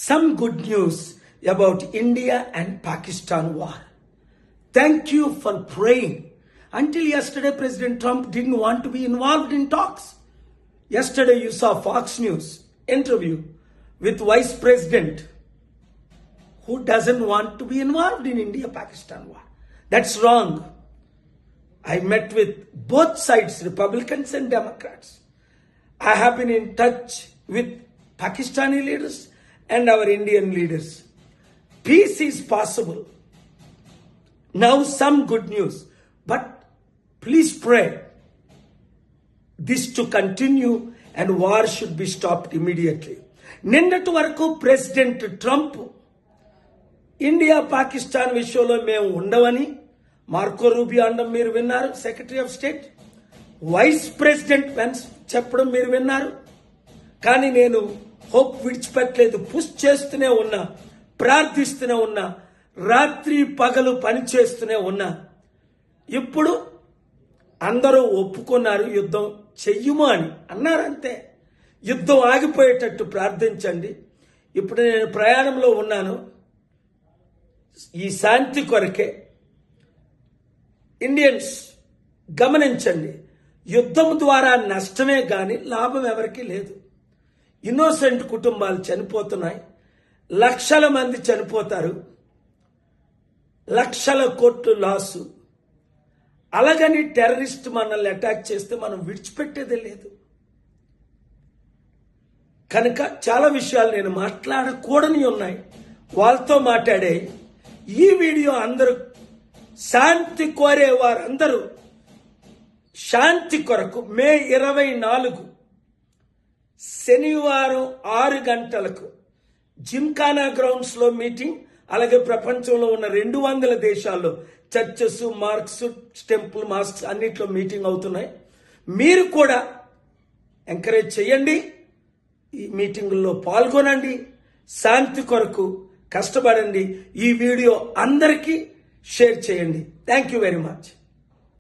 some good news about India and Pakistan war. Thank you for praying. Until yesterday, President Trump didn't want to be involved in talks. Yesterday, you saw Fox News interview with Vice President who doesn't want to be involved in India-Pakistan war. That's wrong. I met with both sides, Republicans and Democrats. I have been in touch with Pakistani leaders and our Indian leaders. Peace is possible. Now some good news, but please pray this to continue and war should be stopped immediately. నిన్నటి వరకు president Trump India Pakistan విషయంలో మేము ఉండవని Marco Rubio అనడం మీరు విన్నారు, secretary of state. Vice president Pence చెప్పడం మీరు విన్నారు. కానీ నేను హోప్ విడిచిపెట్టలేదు, పుష్ చేస్తూనే ఉన్నా, ప్రార్థిస్తూనే ఉన్నా, రాత్రి పగలు పని చేస్తూనే ఉన్నా. ఇప్పుడు అందరూ ఒప్పుకున్నారు యుద్ధం చెయ్యము అని అన్నారంతే. యుద్ధం ఆగిపోయేటట్టు ప్రార్థించండి. ఇప్పుడు నేను ప్రయాణంలో ఉన్నాను. ఈ శాంతి కొరకే ఇండియన్స్ గమనించండి, యుద్ధం ద్వారా నష్టమే కానీ లాభం ఎవరికీ లేదు. ఇన్నోసెంట్ కుటుంబాలు చనిపోతున్నాయి, లక్షల మంది చనిపోతారు, లక్షల కోట్లు లాసు. అలాగని టెర్రరిస్ట్ మనల్ని అటాక్ చేస్తే మనం విడిచిపెట్టేదే లేదు. కనుక చాలా విషయాలు నేను మాట్లాడకూడని ఉన్నాయి, వాళ్ళతో మాట్లాడే. ఈ వీడియో అందరూ శాంతి కోరే వారందరూ శాంతి కొరకు మే 24 శనివారం 6 గంటలకు జిమ్ఖానా గ్రౌండ్స్ లో మీటింగ్. అలాగే ప్రపంచంలో ఉన్న 200 దేశాల్లో చర్చెస్, మార్క్స్, టెంపుల్, మాస్క్స్ అన్నిట్లో మీటింగ్ అవుతున్నాయి. మీరు కూడా ఎంకరేజ్ చేయండి, ఈ మీటింగుల్లో పాల్గొనండి, శాంతి కొరకు కష్టపడండి. ఈ వీడియో అందరికీ షేర్ చేయండి. Thank you very much.